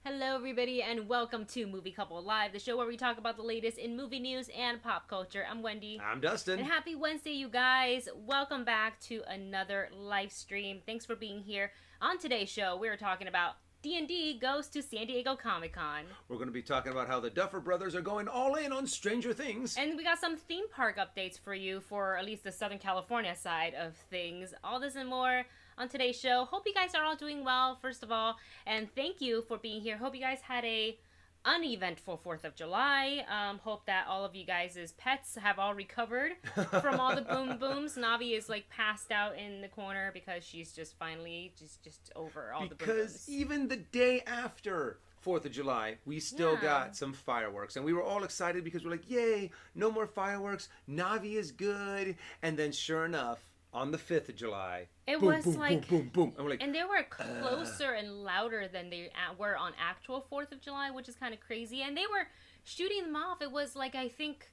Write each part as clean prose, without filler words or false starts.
Hello, everybody, and welcome to Movie Couple Live, the show where we talk about the latest in movie news and pop culture. I'm Wendy. I'm Dustin. And happy Wednesday, you guys. Welcome back to another live stream. Thanks for being here. On today's show, we're talking about D&D goes to San Diego Comic-Con. We're going to be talking about how the Duffer Brothers are going all in on Stranger Things. And we got some theme park updates for you for at least the Southern California side of things. All this and more on today's show. Hope you guys are all doing well, first of all. And thank you for being here. Hope you guys had a uneventful 4th of July. Hope that all of you guys' pets have all recovered from all the boom booms. Navi is like passed out in the corner because she's just finally just over all the boom booms. Because even the day after 4th of July, we still got some fireworks. And we were all excited because we're like, yay, no more fireworks. Navi is good. And then sure enough, on the 5th of July, it boom, was boom, like, boom, boom, boom. And we're like, and they were closer and louder than they were on actual 4th of July, which is kind of crazy. And they were shooting them off. It was like, I think,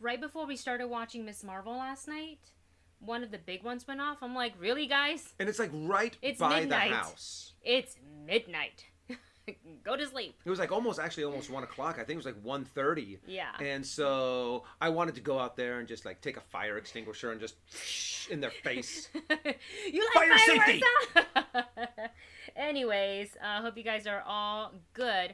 right before we started watching Miss Marvel last night, one of the big ones went off. I'm like, really, guys? And it's like it's by midnight. The house. It's midnight. Go to sleep. It was like almost 1 o'clock. I think it was like 1:30. Yeah. And so I wanted to go out there and just like take a fire extinguisher and just in their face. You like fire safety. Anyways, hope you guys are all good.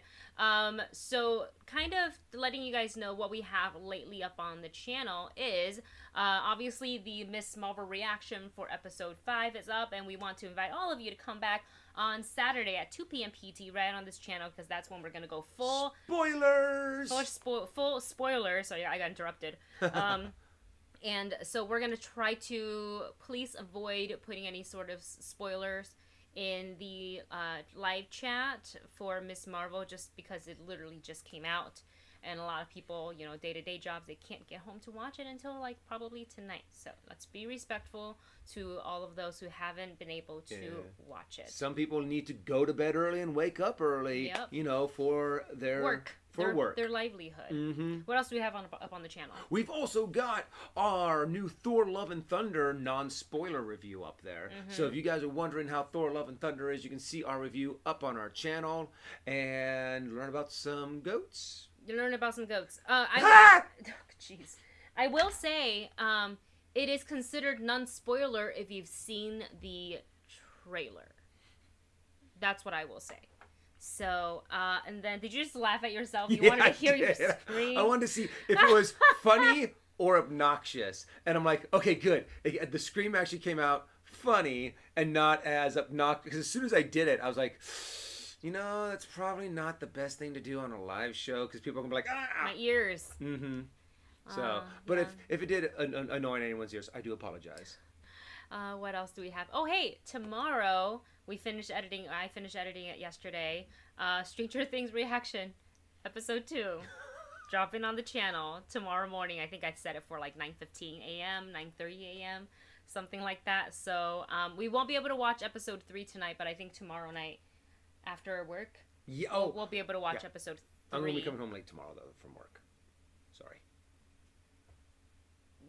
So kind of letting you guys know what we have lately up on the channel is obviously the Miss Marvel reaction for episode 5 is up, and we want to invite all of you to come back on Saturday at 2 p.m. PT right on this channel, because that's when we're going to go full spoilers. Full spoilers. Sorry, I got interrupted. And so we're going to try to please avoid putting any sort of spoilers in the live chat for Miss Marvel, just because it literally just came out. And a lot of people, you know, day-to-day jobs, they can't get home to watch it until, like, probably tonight. So let's be respectful to all of those who haven't been able to watch it. Some people need to go to bed early and wake up early, you know, for their work. Their livelihood. Mm-hmm. What else do we have up on the channel? We've also got our new Thor Love and Thunder non-spoiler review up there. Mm-hmm. So if you guys are wondering how Thor Love and Thunder is, you can see our review up on our channel and learn about some goats. You learn about some goats. Jeez. I will say, it is considered non-spoiler if you've seen the trailer. That's what I will say. So, and then, did you just laugh at yourself? You wanted to hear your scream? I wanted to see if it was funny or obnoxious. And I'm like, okay, good. The scream actually came out funny and not as obnoxious. Because as soon as I did it, I was like, you know, that's probably not the best thing to do on a live show, because people are going to be like, ah! My ears. Mm-hmm. So, but if it did annoy anyone's ears, I do apologize. What else do we have? Oh, hey, tomorrow we finished editing. I finished editing it yesterday. Stranger Things reaction, episode 2, dropping on the channel tomorrow morning. I think I set it for like 9:15 a.m., 9:30 a.m., something like that. So we won't be able to watch episode 3 tonight, but I think tomorrow night after work, we'll be able to watch episode 3. I'm going to be coming home late tomorrow, though, from work. Sorry.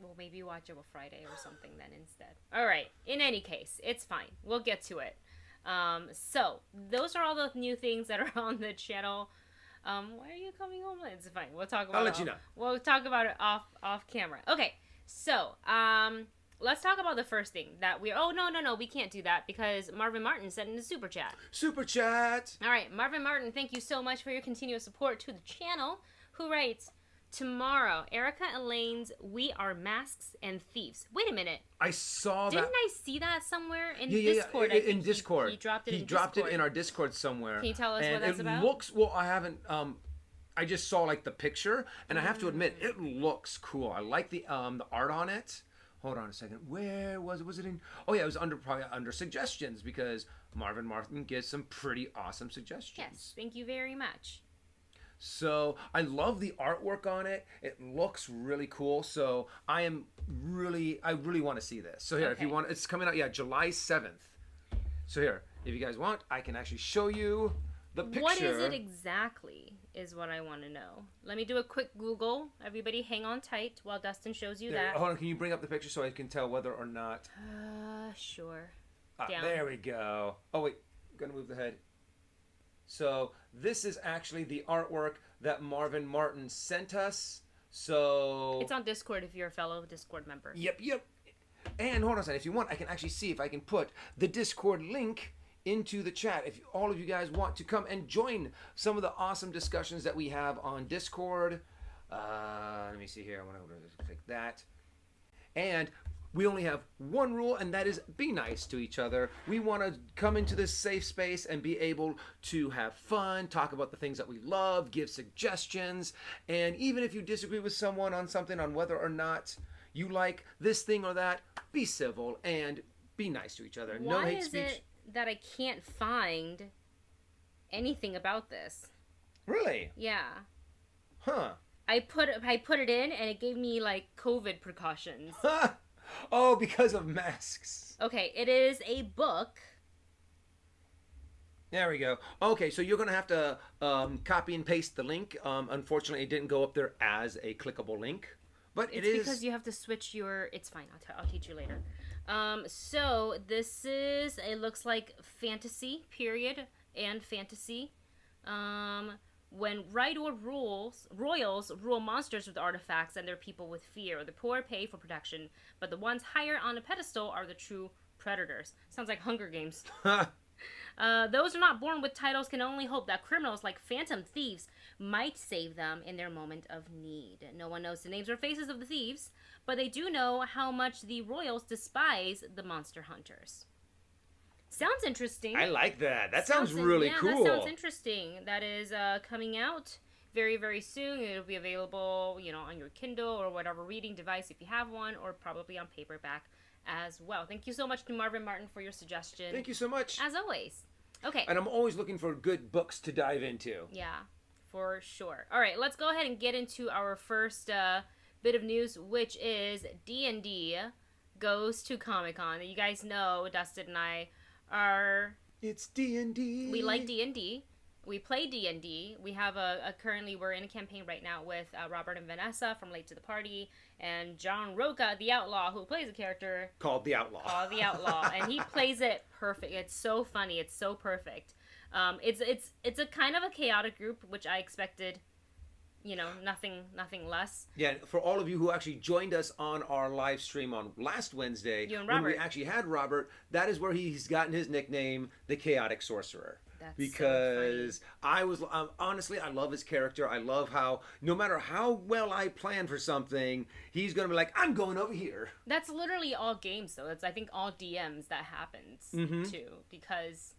We'll maybe watch it on Friday or something then instead. All right. In any case, it's fine. We'll get to it. So those are all the new things that are on the channel. Why are you coming home late? It's fine. We'll talk about. I'll let you know. We'll talk about it off camera. Okay. So let's talk about the first thing that we. Oh no, we can't do that because Marvin Martin sent in the super chat. Super chat. All right, Marvin Martin, thank you so much for your continuous support to the channel. Who writes? Tomorrow, Erica Elaine's We Are Masks and Thieves. Wait a minute. I saw that. Didn't I see that somewhere in Discord? Yeah, in Discord. He dropped it in Discord. He dropped it in our Discord somewhere. Can you tell us what that's about? And it looks, well, I haven't, I just saw like the picture, and I have to admit, it looks cool. I like the art on it. Hold on a second. Where was it? Was it in? Oh yeah, it was probably under suggestions, because Marvin Martin gives some pretty awesome suggestions. Yes, thank you very much. So I love the artwork on it. It looks really cool. So I really want to see this. So here, if you want, it's coming out, July 7th. So here, if you guys want, I can actually show you the picture. What is it exactly is what I want to know. Let me do a quick Google. Everybody hang on tight while Dustin shows you that. Hold on, can you bring up the picture so I can tell whether or not? Sure. There we go. Oh wait, I'm gonna move the head. So this is actually the artwork that Marvin Martin sent us. So It's on Discord if you're a fellow Discord member. Yep. And hold on a second. If you want, I can actually see if I can put the Discord link into the chat. If all of you guys want to come and join some of the awesome discussions that we have on Discord. Let me see here. I want to click that. And we only have one rule, and that is be nice to each other. We want to come into this safe space and be able to have fun, talk about the things that we love, give suggestions, and even if you disagree with someone on something, on whether or not you like this thing or that, be civil and be nice to each other. No hate speech. Why is it that I can't find anything about this? Really? Yeah. Huh. I put it in, and it gave me, like, COVID precautions. Oh, because of masks. Okay, it is a book. There we go. Okay, so you're going to have to copy and paste the link. Unfortunately, it didn't go up there as a clickable link. But It's because you have to switch your... It's fine. I'll teach you later. So this is... It looks like fantasy, period, and fantasy. When Ray Ora royals rule monsters with artifacts and their people with fear. The poor pay for protection, but the ones higher on a pedestal are the true predators. Sounds like Hunger Games. Those who are not born with titles can only hope that criminals like phantom thieves might save them in their moment of need. No one knows the names or faces of the thieves, but they do know how much the royals despise the monster hunters. Sounds interesting. I like that. That sounds really cool. That sounds interesting. That is coming out very, very soon. It'll be available, on your Kindle or whatever reading device if you have one, or probably on paperback as well. Thank you so much to Marvin Martin for your suggestion. Thank you so much. As always. Okay. And I'm always looking for good books to dive into. Yeah, for sure. All right, let's go ahead and get into our first bit of news, which is D&D goes to Comic-Con. You guys know Dustin and I It's D&D. We like D&D. We play D&D. We have currently we're in a campaign right now with Robert and Vanessa from Late to the Party, and John Roca, the Outlaw, who plays a character called the Outlaw. And he plays it perfect. It's so funny. It's so perfect. It's a kind of a chaotic group, which I expected. Nothing less. Yeah, for all of you who actually joined us on our live stream on last Wednesday, you and when Robert. we actually had Robert, that is where he's gotten his nickname, the Chaotic Sorcerer. That's because so funny. honestly, I love his character. I love how, no matter how well I plan for something, he's going to be like, I'm going over here. That's literally all games, though. That's, I think, all DMs that happens, too, because...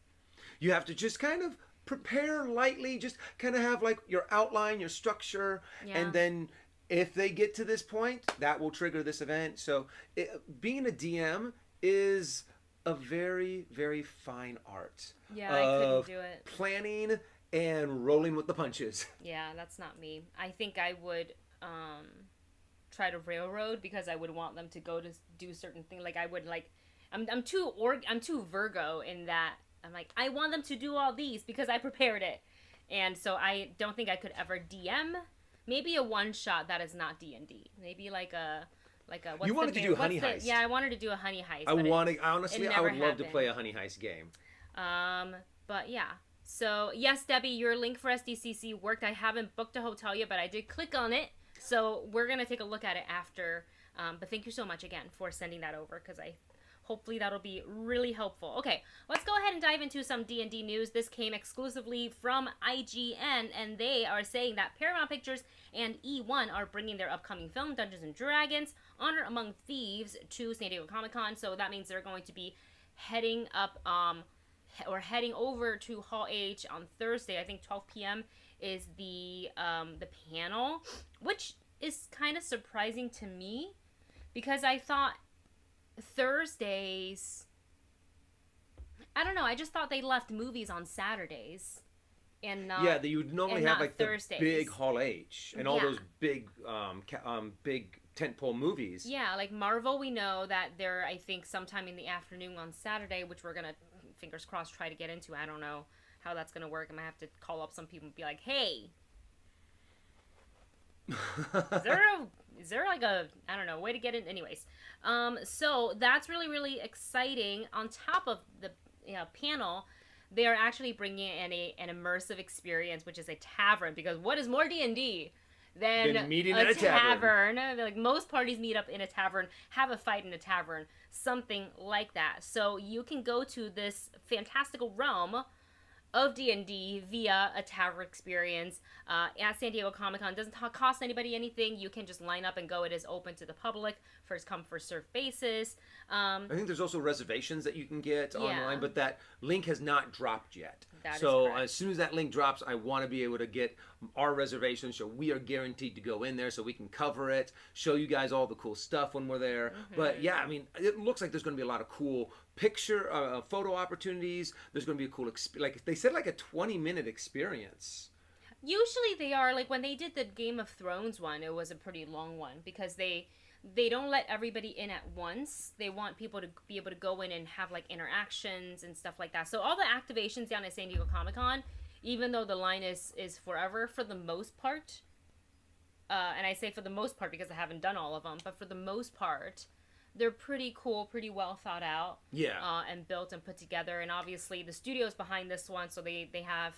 You have to just kind of prepare lightly, just kind of have like your outline, your structure, and then if they get to this point, that will trigger this event. So being a DM is a very, very fine art. Yeah, I couldn't do it. Planning and rolling with the punches. Yeah, that's not me. I think I would try to railroad because I would want them to go to do certain things. Like I would like, I'm too Virgo in that. I'm like, I want them to do all these because I prepared it. And so I don't think I could ever DM. Maybe a one-shot that is not D&D. Maybe like a what's you wanted to do Honey Heist. Yeah, I wanted to do a Honey Heist. I would love to play a Honey Heist game. But yeah. So, yes, Debbie, your link for SDCC worked. I haven't booked a hotel yet, but I did click on it. So we're going to take a look at it after. But thank you so much again for sending that over because hopefully that'll be really helpful. Okay, let's go ahead and dive into some D&D news. This came exclusively from IGN, and they are saying that Paramount Pictures and E1 are bringing their upcoming film, Dungeons & Dragons, Honor Among Thieves, to San Diego Comic-Con. So that means they're going to be heading up, or heading over to Hall H on Thursday. I think 12 p.m. is the panel, which is kind of surprising to me, because I thought Thursdays, I don't know, I just thought they left movies on Saturdays and not you would normally have like Thursdays. The big Hall H and all those big big tentpole movies. Yeah, like Marvel, we know that they're, I think, sometime in the afternoon on Saturday, which we're gonna, fingers crossed, try to get into. I don't know how that's gonna work. I might have to call up some people and be like, hey, is there like a, I don't know, way to get in? Anyways, so that's really, really exciting. On top of the panel, they are actually bringing in an immersive experience, which is a tavern. Because what is more D&D than Been meeting a at a tavern. Like, most parties meet up in a tavern, have a fight in a tavern, something like that. So you can go to this fantastical realm of D&D via a tavern experience at San Diego Comic-Con. It doesn't cost anybody anything. You can just line up and go. It is open to the public, first come, first serve basis. I think there's also reservations that you can get online, but that link has not dropped yet. That so is correct. As soon as that link drops, I want to be able to get our reservations, so we are guaranteed to go in there, so we can cover it, show you guys all the cool stuff when we're there. But yeah, I mean, it looks like there's going to be a lot of cool photo opportunities. There's going to be a cool like they said, like a 20-minute experience. Usually they are, like when they did the Game of Thrones one, it was a pretty long one because they don't let everybody in at once. They want people to be able to go in and have like interactions and stuff like that. So all the activations down at San Diego Comic-Con, even though the line is forever for the most part, and I say for the most part because I haven't done all of them, but for the most part, they're pretty cool, pretty well thought out. Yeah. And built and put together. And obviously the studio's behind this one, so they have,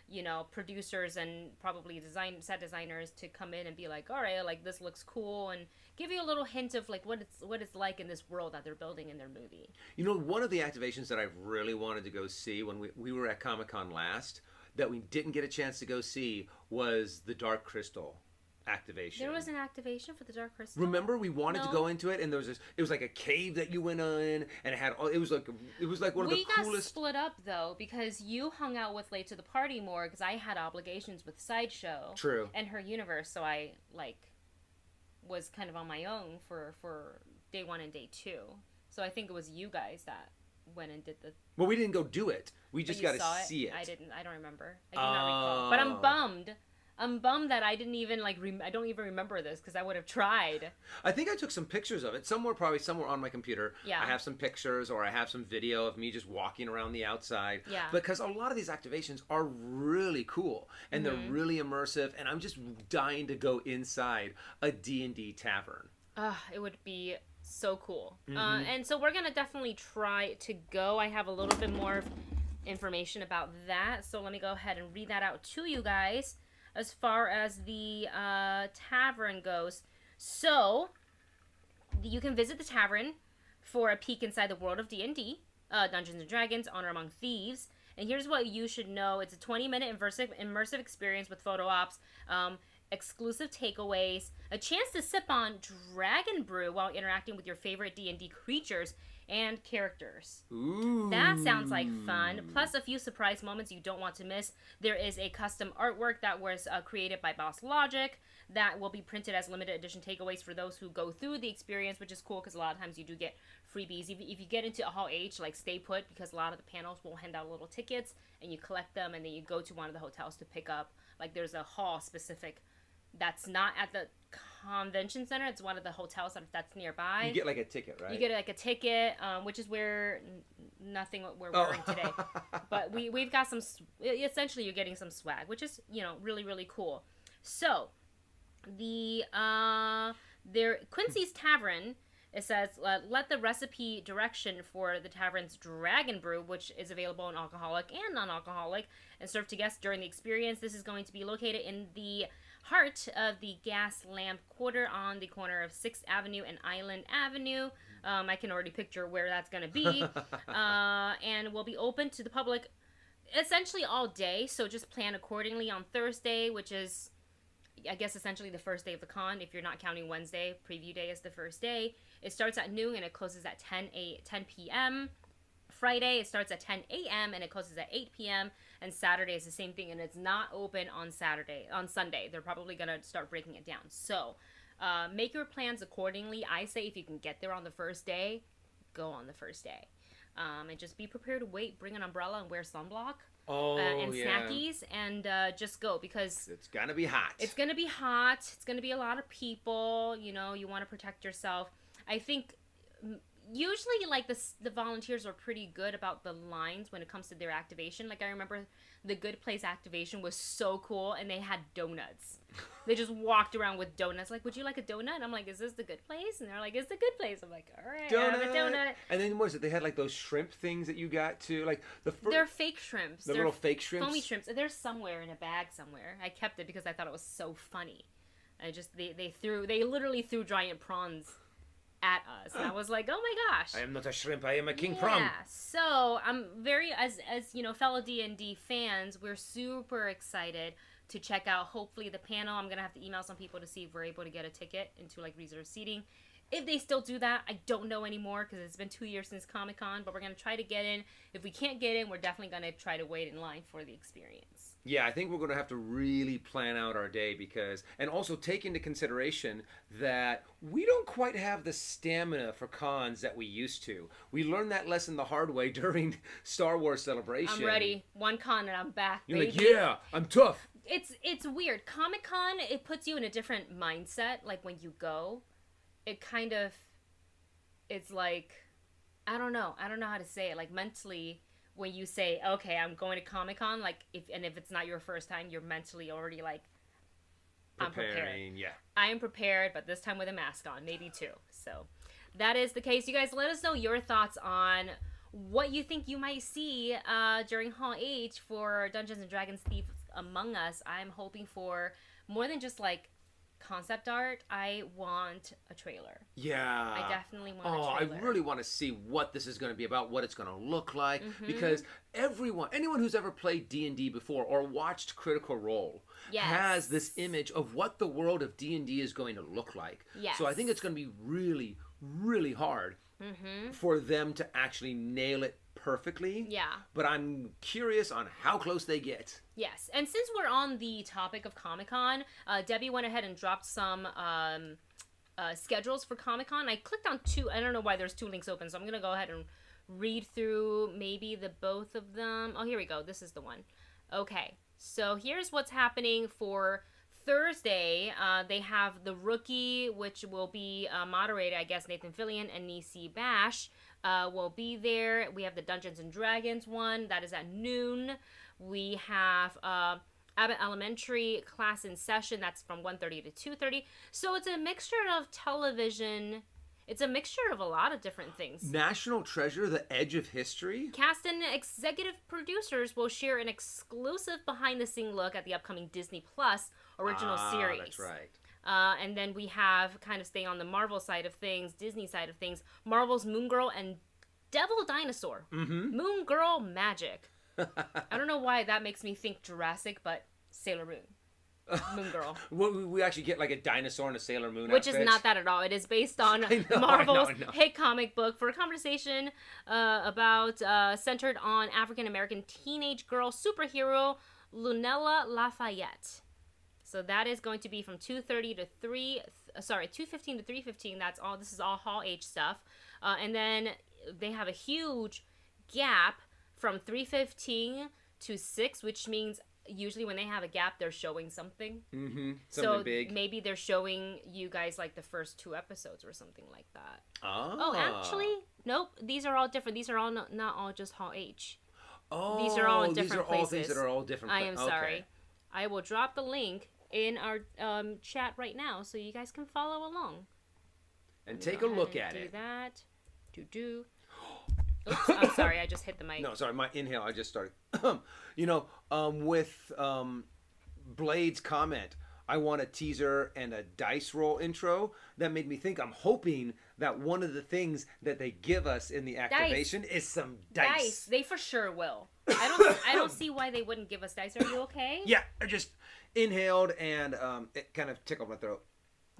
you know, producers and probably set designers to come in and be like, all right, like this looks cool, and give you a little hint of like what it's like in this world that they're building in their movie. You know, one of the activations that I really wanted to go see when we were at Comic-Con last that we didn't get a chance to go see was the Dark Crystal activation. There was an activation for the Dark Crystal. Remember, we wanted to go into it, and there was it was like a cave that you went in, and it was like one of the coolest. We got split up though because you hung out with Late to the Party more because I had obligations with Sideshow. True. And her universe, so I was kind of on my own for day 1 and day 2. So I think it was you guys that went and did the. Well, we didn't go do it. We just got to see it. I didn't. I don't remember. I do not recall. But I'm bummed. I'm bummed that I didn't even I don't even remember this because I would have tried. I think I took some pictures of it somewhere on my computer. Yeah. I have some pictures, or I have some video of me just walking around the outside. Yeah. Because a lot of these activations are really cool and they're really immersive, and I'm just dying to go inside a D&D tavern. It would be so cool. And so we're gonna definitely try to go. I have a little bit more information about that, so let me go ahead and read that out to you guys. As far as the tavern goes, so you can visit the tavern for a peek inside the world of D&D, Dungeons and Dragons, Honor Among Thieves. And here's what you should know: it's a 20-minute immersive experience with photo ops, exclusive takeaways, a chance to sip on dragon brew while interacting with your favorite D&D creatures and characters. Ooh. That sounds like fun. Plus a few surprise moments you don't want to miss. There is a custom artwork that was created by Boss Logic that will be printed as limited edition takeaways for those who go through the experience, which is cool because a lot of times you do get freebies. If you get into a Hall H, like stay put, because a lot of the panels will hand out little tickets and you collect them, and then you go to one of the hotels to pick up. Like there's a hall specific that's not at the convention center. It's one of the hotels that's nearby. You get like a ticket, right? You get like a ticket, which is where nothing we're wearing today. But we've got some. Essentially, you're getting some swag, which is really really cool. So the Quincy's Tavern. It says, let the recipe direction for the tavern's Dragon Brew, which is available in alcoholic and non-alcoholic, and served to guests during the experience. This is going to be located in the heart of the Gas Lamp Quarter on the corner of 6th Avenue and Island Avenue. I can already picture where that's going to be. And will be open to the public essentially all day, so just plan accordingly on Thursday, which is, I guess, essentially the first day of the con. If you're not counting Wednesday, preview day is the first day. It starts at noon and it closes at 10 p.m. Friday, it starts at 10 a.m. and it closes at 8 p.m. And Saturday is the same thing, and it's not open on Sunday. They're probably going to start breaking it down. So make your plans accordingly. I say if you can get there on the first day, go on the first day. And just be prepared to wait, bring an umbrella, and wear sunblock. And snackies, and just go, because it's gonna be hot. It's gonna be hot. It's gonna be a lot of people. You want to protect yourself. I think usually, like, the volunteers are pretty good about the lines when it comes to their activation. Like, I remember the Good Place activation was so cool, and they had donuts. They just walked around with donuts. Like, would you like a donut? I'm like, is this the Good Place? And they're like, it's the Good Place. I'm like, all right, I have a donut. And then what is it? They had like those shrimp things that you got too, like they're fake shrimps. They're little fake shrimps. Foamy shrimps. They're somewhere in a bag somewhere. I kept it because I thought it was so funny. I just they literally threw giant prawns at us, and I was like, oh my gosh, I am not a shrimp, I am a king prawn. Yeah, so I'm very, as you know, fellow D&D fans, we're super excited to check out hopefully the panel. I'm gonna have to email some people to see if we're able to get a ticket into like reserved seating. If they still do that, I don't know anymore because it's been 2 years since Comic-Con, but we're going to try to get in. If we can't get in, we're definitely going to try to wait in line for the experience. Yeah, I think we're going to have to really plan out our day and also take into consideration that we don't quite have the stamina for cons that we used to. We learned that lesson the hard way during Star Wars Celebration. I'm ready. One con and I'm back, You're baby. like, yeah, I'm tough. It's weird. Comic-Con, it puts you in a different mindset, like when you go. It kind of, it's like, I don't know how to say it. Like mentally, when you say, okay, I'm going to Comic-Con, like if it's not your first time, you're mentally already like, I'm prepared. Yeah. I am prepared, but this time with a mask on, maybe two. So that is the case. You guys, let us know your thoughts on what you think you might see during Hall H for Dungeons and Dragons Thieves Among Us. I'm hoping for more than just like concept art. I want a trailer. Yeah. I definitely want a trailer. I really want to see what this is going to be about, what it's going to look like, because anyone who's ever played D&D before or watched Critical Role has this image of what the world of D&D is going to look like. Yes. So I think it's going to be really, really hard for them to actually nail it perfectly. Yeah. But I'm curious on how close they get. Yes. And since we're on the topic of Comic-Con, Debbie went ahead and dropped some schedules for Comic-Con. I clicked on two. I don't know why there's two links open, so I'm going to go ahead and read through maybe the both of them. Oh, here we go. This is the one. Okay. So here's what's happening for Thursday. They have The Rookie, which will be moderated, I guess, Nathan Fillion and Nisi Bash will be there. We have the Dungeons and Dragons one. That is at noon. We have Abbott Elementary class in session. That's from 1:30 to 2:30. So it's a mixture of television. It's a mixture of a lot of different things. National Treasure, The Edge of History. Cast and executive producers will share an exclusive behind-the-scenes look at the upcoming Disney Plus original series. That's right. And then we have, kind of staying on the Marvel side of things, Disney side of things, Marvel's Moon Girl and Devil Dinosaur. Moon Girl Magic. I don't know why that makes me think Jurassic, but Sailor Moon. Moon Girl. We actually get like a dinosaur and a Sailor Moon Which outfit. is not that at all. It is based on Marvel's hit comic book for a conversation about centered on African-American teenage girl superhero Lunella Lafayette. So that is going to be from 2:30 to 2:15 to 3:15. That's all. This is all Hall H stuff. And then they have a huge gap from 3:15 to 6, which means usually when they have a gap, they're showing something. Something big. Maybe they're showing you guys like the first 2 episodes or something like that. Oh, actually, nope. These are all different. These are all not all just Hall H. Oh, these are all in different these are places. all things that are all different. I am sorry. I will drop the link in our chat right now so you guys can follow along. And take a look at it. Do that. Oops, I'm sorry. I just hit the mic. No, sorry. My inhale. I just started. With Blade's comment, I want a teaser and a dice roll intro. That made me think. I'm hoping that one of the things that they give us in the activation is some dice. They for sure will. I don't see why they wouldn't give us dice. Are you okay? Yeah, I just inhaled and it kind of tickled my throat.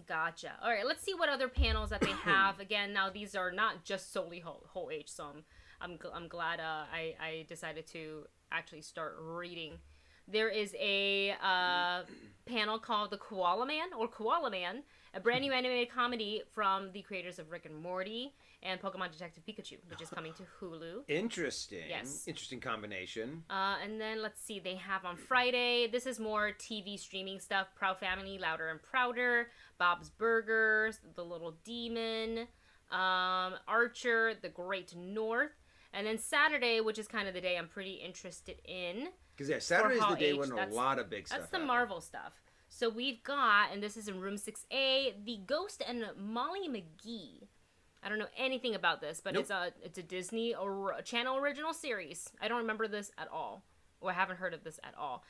Gotcha. All right, let's see what other panels that they have. Again, now these are not just solely Whole H, so I'm glad I decided to actually start reading. There is a panel called The Koala Man, a brand new animated comedy from the creators of Rick and Morty and Pokemon Detective Pikachu, which is coming to Hulu. Interesting. Yes. Interesting combination. And then let's see, they have on Friday, this is more TV streaming stuff, Proud Family, Louder and Prouder, Bob's Burgers, The Little Demon, Archer, The Great North, and then Saturday, which is kind of the day I'm pretty interested in. Because Saturday's the day H, when a lot of big stuff That's the happens. Marvel stuff. So we've got, and this is in room 6A, The Ghost and Molly McGee. I don't know anything about this, but Nope. it's a Disney or Channel original series. I don't remember this at all, or I haven't heard of this at all.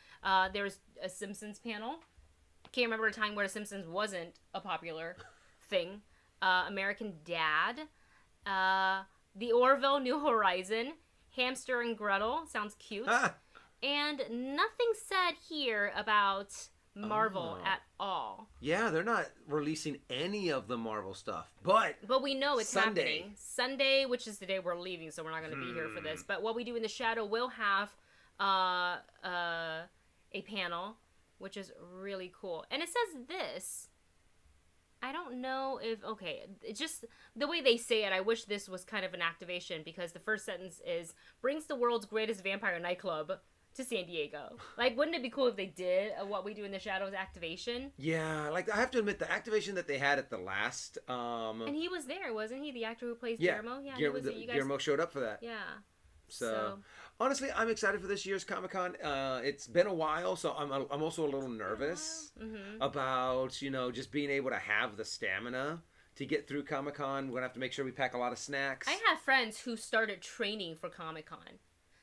There's a Simpsons panel. Can't remember a time where The Simpsons wasn't a popular thing. American Dad, The Orville New Horizon, Hamster and Gretel, sounds cute, and nothing said here about Marvel at all. Yeah, they're not releasing any of the Marvel stuff, but we know it's Sunday. happening. Sunday, which is the day we're leaving, so we're not going to be here for this. But What We Do in the Shadow will have a panel, which is really cool. And it says this. I don't know if, okay, it's just the way they say it, I wish this was kind of an activation, because the first sentence is, brings the world's greatest vampire nightclub to San Diego. Like, wouldn't it be cool if they did a What We Do in the Shadows activation? Yeah, like, I have to admit, the activation that they had at the last... and he was there, wasn't he? The actor who plays yeah, Guillermo? Yeah, Guillermo, he was, you guys... Guillermo showed up for that. Yeah. So, honestly, I'm excited for this year's Comic-Con. It's been a while, so I'm also a little nervous about, just being able to have the stamina to get through Comic-Con. We're going to have to make sure we pack a lot of snacks. I have friends who started training for Comic-Con.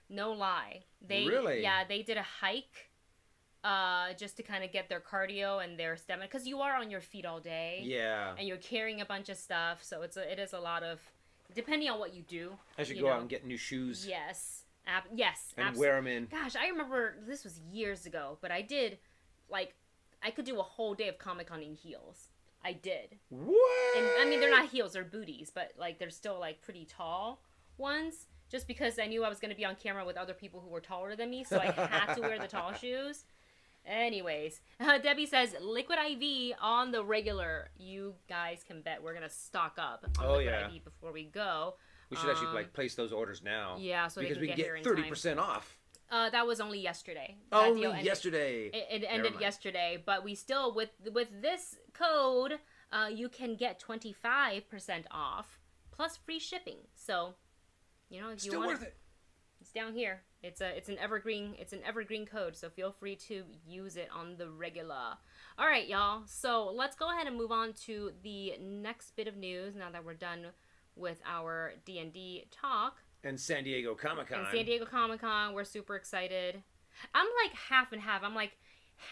No lie. Really? Yeah, they did a hike just to kind of get their cardio and their stamina. Because you are on your feet all day. Yeah. And you're carrying a bunch of stuff, so it is a lot of... Depending on what you do. I should go out and get new shoes. Yes. Yes. And wear them in. Gosh, I remember this was years ago, but I did, I could do a whole day of Comic-Con in heels. I did. What? And, I mean, they're not heels, they're booties, but, they're still, pretty tall ones. Just because I knew I was going to be on camera with other people who were taller than me, so I had to wear the tall shoes. Anyways, Debbie says, Liquid IV on the regular. You guys can bet we're going to stock up on Liquid IV before we go. We should actually place those orders now. Yeah, so because they can we get get here in 30% off. That was only yesterday. Only yesterday. It ended yesterday, but we still, with this code, you can get 25% off plus free shipping. So, if you want, worth it. It's down here. It's an evergreen code, so feel free to use it on the regular. All right, y'all. So let's go ahead and move on to the next bit of news. Now that we're done with our D&D talk. And San Diego Comic-Con, we're super excited. I'm half and half. I'm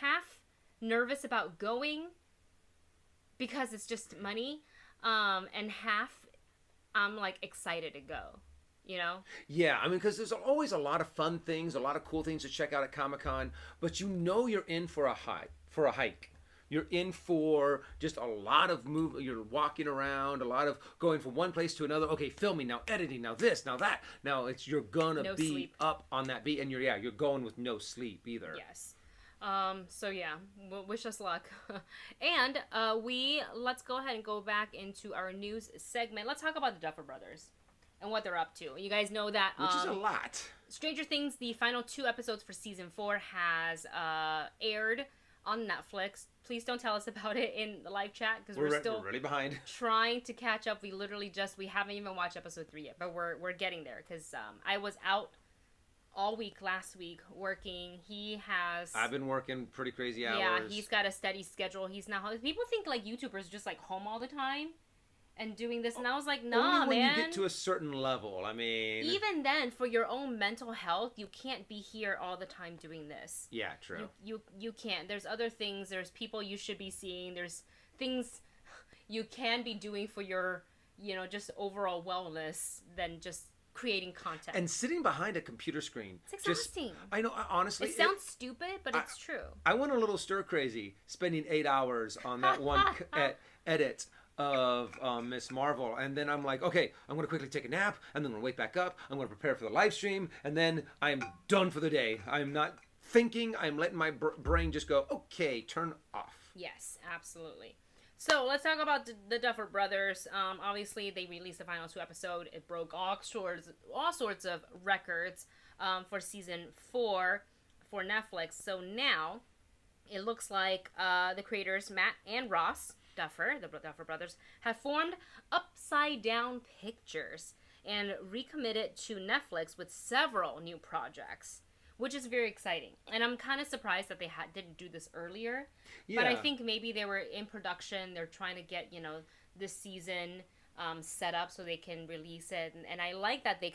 half nervous about going because it's just money, and half I'm excited to go. Yeah, I mean, because there's always a lot of fun things, a lot of cool things to check out at Comic-Con, but you're in for a hike. You're in for just a lot of you're walking around, a lot of going from one place to another. Okay, filming, now editing, now this, now that. Now you're gonna be sleep. Up on that beat, and you're going with no sleep either. Yes. So yeah, wish us luck. And let's go ahead and go back into our news segment. Let's talk about the Duffer Brothers and what they're up to. You guys know that which is a lot. Stranger Things, the final 2 episodes for season 4 has aired on Netflix. Please don't tell us about it in the live chat because we're still really behind. Trying to catch up. We haven't even watched episode 3 yet, but we're getting there because I was out all week last week working. I've been working pretty crazy hours. Yeah, he's got a steady schedule. He's not. People think YouTubers just home all the time and doing this, and I was like, nah, only when man. you get to a certain level. I mean, even then, for your own mental health, you can't be here all the time doing this. Yeah, true. You can't. There's other things. There's people you should be seeing. There's things you can be doing for your, just overall wellness than just creating content. And sitting behind a computer screen. It's exhausting. I know, honestly. It sounds stupid, but it's true. I went a little stir crazy spending 8 hours on that one edit of Miss Marvel, and then I'm like, okay, I'm going to quickly take a nap, and then I'm going to wake back up, I'm going to prepare for the live stream, and then I'm done for the day. I'm not thinking, I'm letting my brain just go, okay, turn off. Yes, absolutely. So let's talk about the Duffer Brothers. Obviously, they released the final 2 episodes. It broke all sorts of records for season 4 for Netflix. So now it looks like the creators, Matt and Ross, Duffer, the Duffer Brothers, have formed Upside Down Pictures and recommitted to Netflix with several new projects, which is very exciting. And I'm kind of surprised that they didn't do this earlier. Yeah. But I think maybe they were in production. They're trying to get, this season set up so they can release it. And I like that they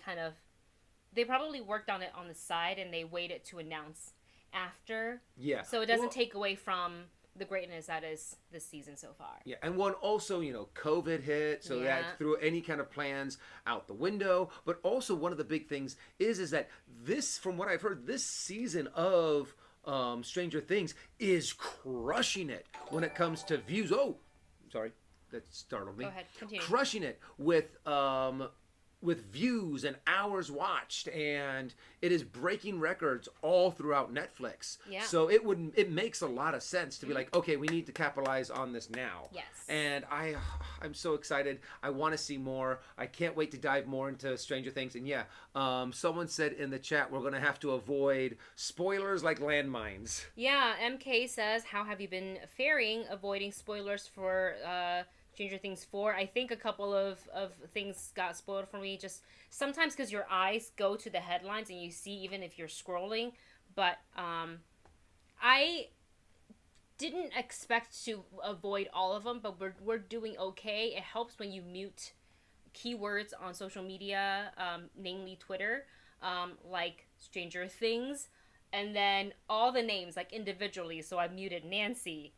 probably worked on it on the side and they waited to announce after. Yeah. So it doesn't take away from the greatness that is this season so far. Yeah, and one also, COVID hit, so that threw any kind of plans out the window. But also one of the big things is that this, from what I've heard, this season of Stranger Things is crushing it when it comes to views. Oh, sorry, that startled me. Go ahead, continue. Crushing it with views and hours watched, and it is breaking records all throughout Netflix. Yeah. So it makes a lot of sense to be like, okay, we need to capitalize on this now. Yes. And I'm so excited. I want to see more. I can't wait to dive more into Stranger Things. And someone said in the chat we're going to have to avoid spoilers like landmines. Yeah, MK says, how have you been faring avoiding spoilers for Stranger Things 4. I think a couple of things got spoiled for me, just sometimes because your eyes go to the headlines and you see even if you're scrolling. But I didn't expect to avoid all of them, but we're doing okay. It helps when you mute keywords on social media, namely Twitter, like Stranger Things, and then all the names like individually. So I muted Nancy,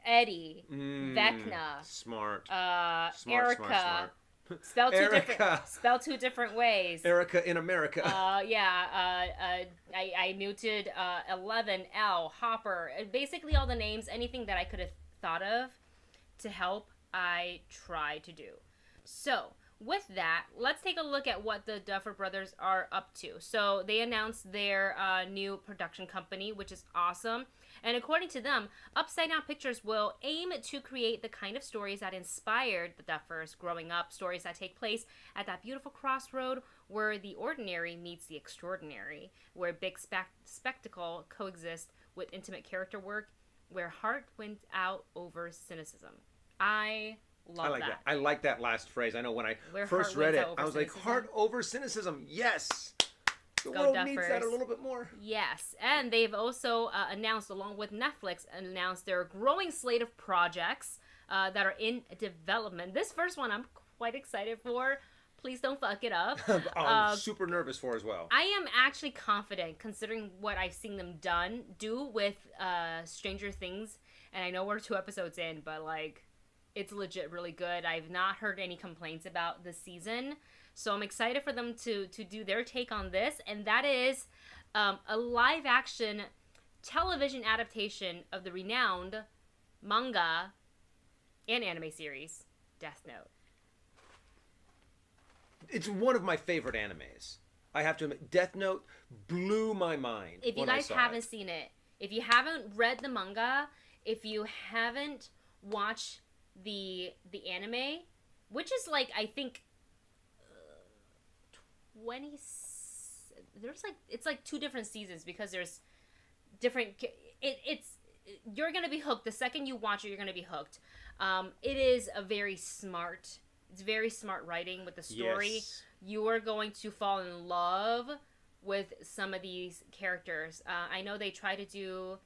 Eddie, Vecna, smart, Erica, spelled two different ways. Erica in America. I muted 11, L, Hopper, basically all the names, anything that I could have thought of to help, I try to do. So with that, let's take a look at what the Duffer Brothers are up to. So they announced their new production company, which is awesome. And according to them, Upside Down Pictures will aim to create the kind of stories that inspired the Duffers growing up, stories that take place at that beautiful crossroad where the ordinary meets the extraordinary, where big spectacle coexists with intimate character work, where heart wins out over cynicism. I love that. I like that last phrase. I know when I first read it, I was like, heart over cynicism. Yes. The world needs that a little bit more. Yes. And they've also announced, along with Netflix, their growing slate of projects that are in development. This first one I'm quite excited for. Please don't fuck it up. I'm super nervous for as well. I am actually confident, considering what I've seen them do with Stranger Things. And I know we're 2 episodes in, but it's legit really good. I've not heard any complaints about this season. So I'm excited for them to do their take on this. And that is a live-action television adaptation of the renowned manga and anime series, Death Note. It's one of my favorite animes. I have to admit, Death Note blew my mind. If you guys haven't seen it, if you haven't read the manga, if you haven't watched the anime, which is I think 20, there's it's 2 different seasons because there's different, you're gonna be hooked. The second you watch it, you're gonna be hooked. It is very smart writing with the story. Yes. You are going to fall in love with some of these characters. I know they try to do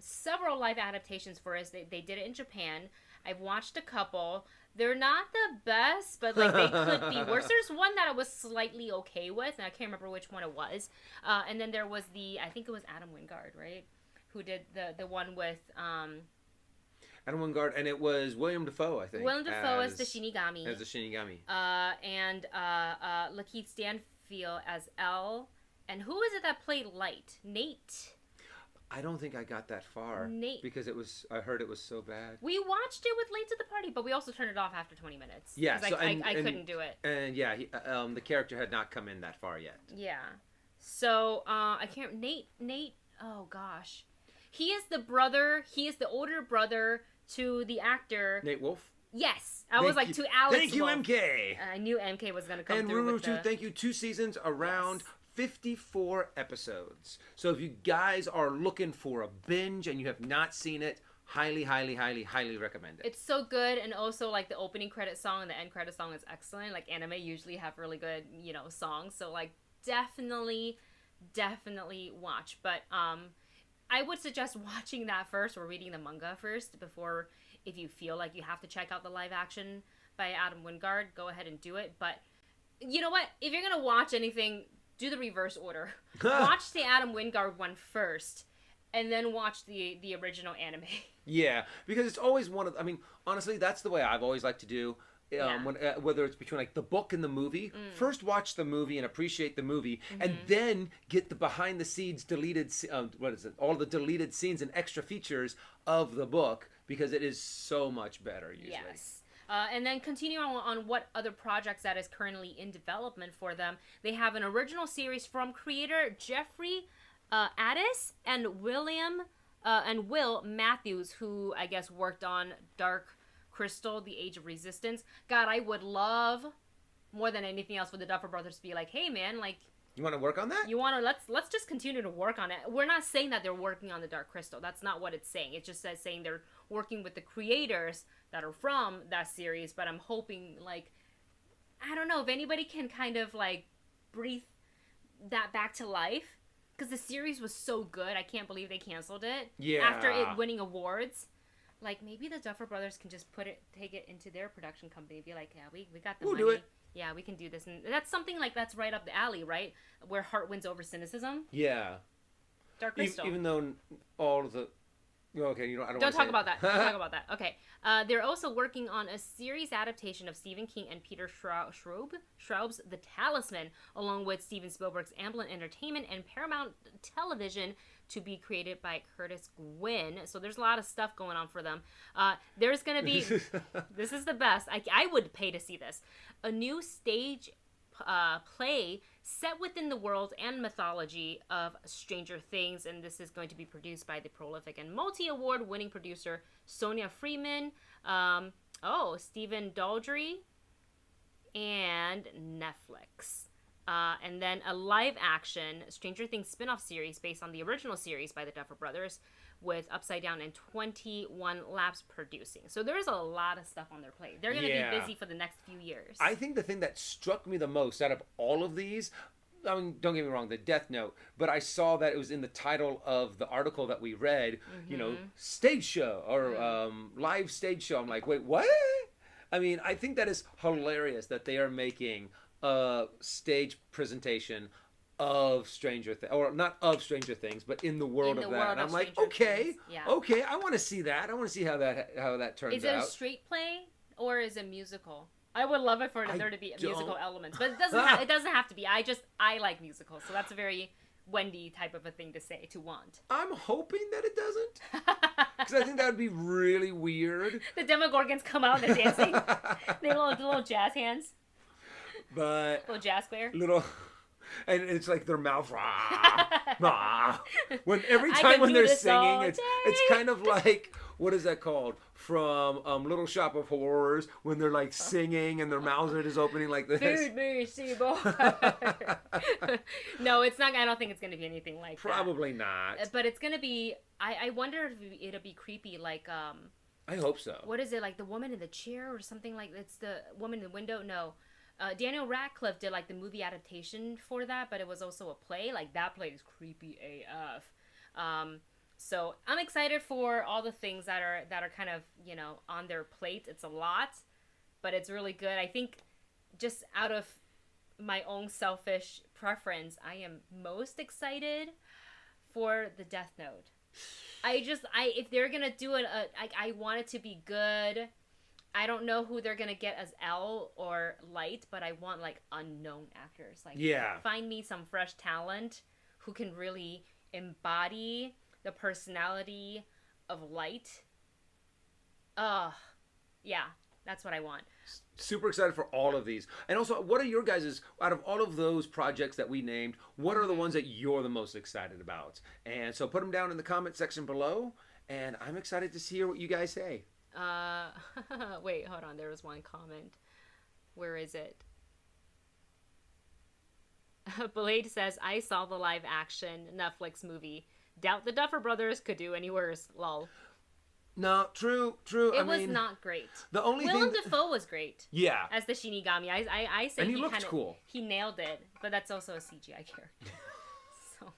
several live adaptations for us. They did it in Japan. I've watched a couple. They're not the best, but they could be worse. There's one that I was slightly okay with, and I can't remember which one it was. And then there was I think it was Adam Wingard, right? Who did the one with Adam Wingard, and it was William Dafoe, I think. William Dafoe as the Shinigami. And Lakeith Stanfield as L. And who is it that played Light? Nate. I don't think I got that far. Because I heard it was so bad. We watched it with Late to the Party, but we also turned it off after 20 minutes. Yeah. So I couldn't do it. And yeah, the character had not come in that far yet. Yeah. So, I can't, Nate, oh gosh. He is the older brother to the actor. Nate Wolf? Yes. I was to Alex Thank you, Wolf. MK. I knew MK was going to come and through with thank you. 2 seasons around 54 episodes. So if you guys are looking for a binge and you have not seen it, highly, highly, highly, highly recommend it. It's so good, and also like the opening credit song and the end credit song is excellent. Like anime usually have really good, songs. So like definitely watch. But I would suggest watching that first or reading the manga first before, if you feel like you have to check out the live action by Adam Wingard, go ahead and do it. But you know what? If you're gonna watch anything, do the reverse order. Watch the Adam Wingard one first, and then watch the original anime. Yeah, because it's always I mean, honestly, that's the way I've always liked to do. Whether it's between like the book and the movie, first watch the movie and appreciate the movie, and then get the behind the scenes deleted, all the deleted scenes and extra features of the book, because it is so much better usually. Yes. And then continue on what other projects that is currently in development for them. They have an original series from creator Jeffrey Addis and Will Matthews, who I guess worked on Dark Crystal, The Age of Resistance. God, I would love more than anything else for the Duffer Brothers to be like, hey man, like, you want to work on that? Let's just continue to work on it. We're not saying that they're working on the Dark Crystal. That's not what it's saying. It just says saying they're working with the creators that are from that series. But I'm hoping, like, I don't know if anybody can kind of like breathe that back to life, because the series was so good. I can't believe they canceled it. Yeah. After it winning awards. Like, maybe the Duffer Brothers can just take it into their production company and be like, yeah, we got the money. Do it. Yeah, we can do this. And that's something like that's right up the alley, right? Where heart wins over cynicism. Yeah. Dark Crystal. Even though all of the... Okay, I don't Don't talk about that. Don't talk about that. Okay. They're also working on a series adaptation of Stephen King and Peter Schraub's The Talisman, along with Steven Spielberg's Amblin Entertainment and Paramount Television, to be created by Curtis Gwynn. So there's a lot of stuff going on for them. There's going to be... This is the best. I would pay to see this. A new stage play set within the world and mythology of Stranger Things, and this is going to be produced by the prolific and multi-award winning producer Sonia Freeman, Stephen Daldry, and Netflix. And then a live-action Stranger Things spin-off series based on the original series by the Duffer Brothers, with Upside Down and 21 Labs producing. So there's a lot of stuff on their plate. They're going to be busy for the next few years. I think the thing that struck me the most out of all of these, I mean, don't get me wrong, the Death Note, but I saw that it was in the title of the article that we read, stage show or live stage show. I'm like, wait, what? I mean, I think that is hilarious that they are making a stage presentation of Stranger Things, or not of Stranger Things, but in the world of that. And I'm like, okay, I want to see that. I want to see how that turns out. Is it a straight play or is it musical? I would love it for there to be musical elements, but it doesn't have to be. I like musicals, so that's a very Wendy type of a thing to want. I'm hoping that it doesn't, because I think that would be really weird. The Demogorgons come out and they're dancing. They have little jazz hands. But little jazz player. And it's like their mouth, rah, rah. Every time when they're singing, it's kind of like, what is that called? From Little Shop of Horrors, when they're like singing and their mouths are just opening like this. Feed me, Seaboy. No, it's not. I don't think it's going to be anything like Probably that. not. But it's going to be, I wonder if it'll be creepy, like... I hope so. What is it, like the woman in the chair or something like... It's the woman in the window? No. Daniel Radcliffe did like the movie adaptation for that, but it was also a play. Like that play is creepy AF. So I'm excited for all the things that are kind of on their plate. It's a lot, but it's really good. I think just out of my own selfish preference, I am most excited for the Death Note. If they're gonna do it, I want it to be good. I don't know who they're gonna get as L or Light, but I want like unknown actors. Like, find me some fresh talent who can really embody the personality of Light. Yeah, that's what I want. Super excited for all of these. And also, what are your guys', out of all of those projects that we named, what are the ones that you're the most excited about? And so put them down in the comment section below, and I'm excited to hear what you guys say. Wait, hold on. There was one comment. Where is it? Blade says, I saw the live action Netflix movie. Doubt the Duffer Brothers could do any worse. Lol. No, true. It was not great. The only Willem thing... Dafoe was great. Yeah. As the Shinigami. I say and he looked cool. He nailed it, but that's also a CGI character. So.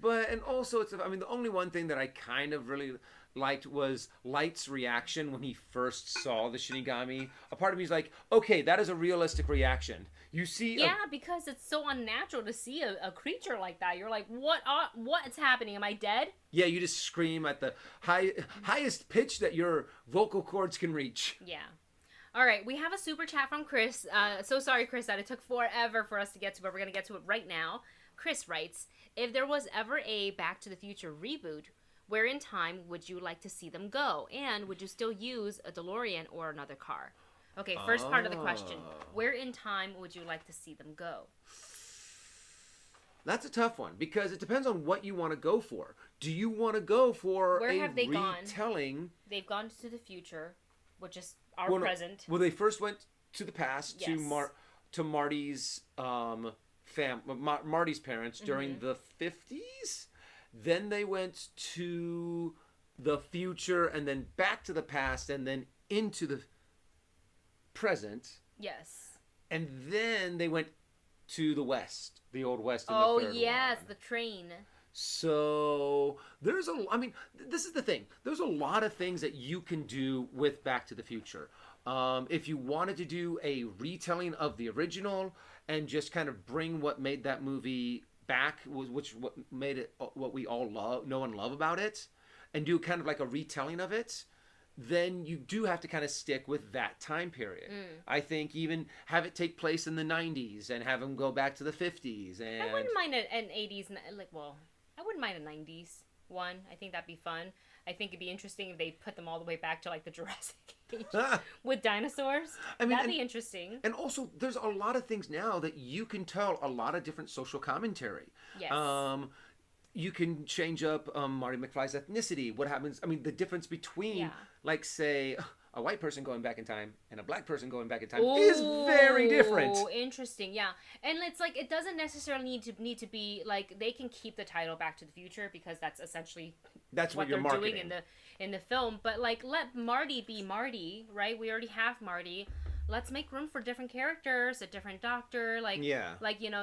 But, and also, I mean, the only one thing that I kind of really liked was Light's reaction when he first saw the Shinigami. A part of me is like, okay, that is a realistic reaction. You see... Yeah, because it's so unnatural to see a creature like that. You're like, what's happening? Am I dead? Yeah, you just scream at the highest pitch that your vocal cords can reach. Yeah. All right, we have a super chat from Chris. So sorry, Chris, that it took forever for us to get to, but we're going to get to it right now. Chris writes, if there was ever a Back to the Future reboot, where in time would you like to see them go? And would you still use a DeLorean or another car? Okay, first part of the question. Where in time would you like to see them go? That's a tough one, because it depends on what you want to go for. Do you want to go for Where a have they retelling? Gone? They've gone to the future, which is our present. Well, they first went to the past, yes. to Marty's Marty's parents during the 50s. Then they went to the future, and then back to the past, and then into the present. Yes. And then they went to the West, the Old West. In oh, the third yes, one. the train. So there's this is the thing. There's a lot of things that you can do with Back to the Future. If you wanted to do a retelling of the original and just kind of bring what made that movie back, what made it what we all know and love about it, and do kind of like a retelling of it, then you do have to kind of stick with that time period. I think even have it take place in the 90s and have them go back to the 50s. And I wouldn't mind an 80s, I wouldn't mind a 90s one. I think that'd be fun. I think it'd be interesting if they put them all the way back to like the Jurassic Age with dinosaurs. That'd be interesting. And also, there's a lot of things now that you can tell a lot of different social commentary. Yes. You can change up Marty McFly's ethnicity. What happens? I mean, the difference between, like, say, a white person going back in time and a black person going back in time is very different. Oh, interesting. Yeah, and it's like it doesn't necessarily need to be like they can keep the title Back to the Future because that's essentially what they're marketing. doing in the film. But like, let Marty be Marty, right? We already have Marty. Let's make room for different characters, a different doctor, like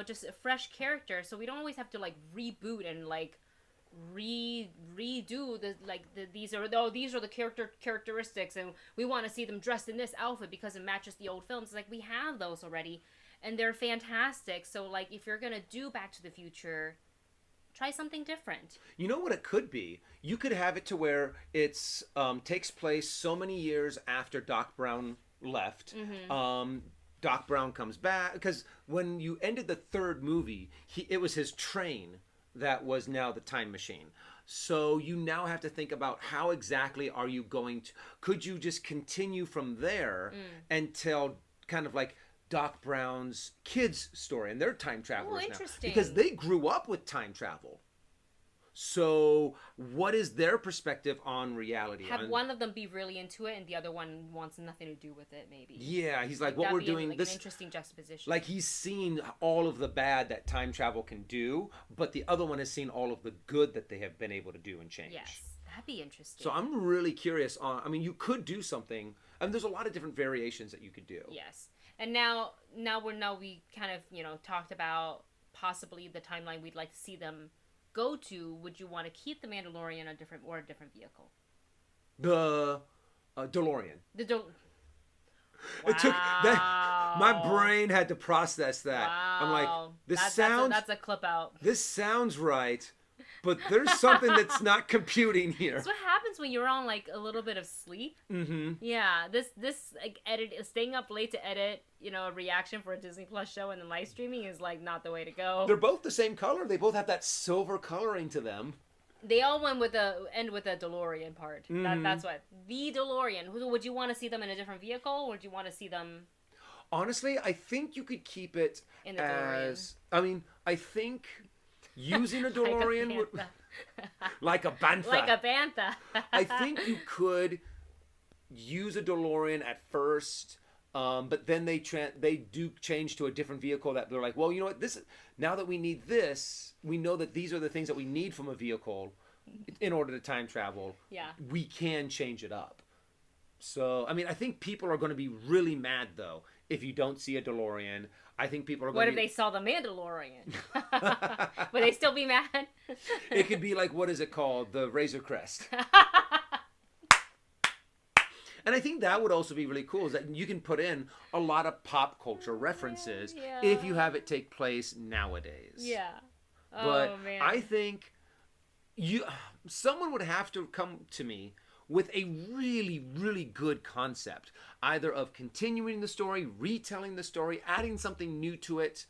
just a fresh character. So we don't always have to like reboot and like redo these are the characteristics, and we want to see them dressed in this outfit because it matches the old films. It's like we have those already, and they're fantastic. So like if you're gonna do Back to the Future, try something different. You know what it could be? You could have it to where it's takes place so many years after Doc Brown left. Doc Brown comes back because when you ended the third movie, it was his train that was now the time machine. So you now have to think about how exactly are you going to... Could you just continue from there and tell kind of like Doc Brown's kids' story and their time travelers now? Because they grew up with time travel. So what is their perspective on reality? Have one of them be really into it and the other one wants nothing to do with it, maybe. Yeah, he's like, what we're doing... Like this an interesting juxtaposition. Like he's seen all of the bad that time travel can do, but the other one has seen all of the good that they have been able to do and change. Yes, that'd be interesting. So I'm really curious on... I mean, you could do something... I mean, there's a lot of different variations that you could do. Yes. And now we kind of, talked about possibly the timeline we'd like to see them go to. Would you want to keep the Mandalorian a different vehicle? The DeLorean. Wow. It took that. My brain had to process that. Wow. I'm like, that's a clip out. This sounds right, but there's something that's not computing here. That's what happens when you're on like a little bit of sleep. Mm-hmm. Yeah, this like staying up late to edit, a reaction for a Disney Plus show and then live streaming is like not the way to go. They're both the same color. They both have that silver coloring to them. They all went with the DeLorean part. Mm-hmm. That's what the DeLorean. Would you want to see them in a different vehicle, or would you want to see them? Honestly, I think you could keep it in the DeLorean. I mean, I think using a DeLorean would like a bantha. Like a bantha. I think you could use a DeLorean at first, but then they do change to a different vehicle that they're like, well, you know what? Now that we need this, we know that these are the things that we need from a vehicle. in order to time travel, Yeah. we can change it up. So, I mean, I think people are going to be really mad, though, if you don't see a DeLorean. I think people are going What to if they saw the Mandalorian? Would they still be mad? It could be like, what is it called? The Razor Crest. And I think that would also be really cool, is that you can put in a lot of pop culture references if you have it take place nowadays. Yeah. But Oh, man. I think someone would have to come to me with a really, really good concept, either of continuing the story, retelling the story, adding something new to it,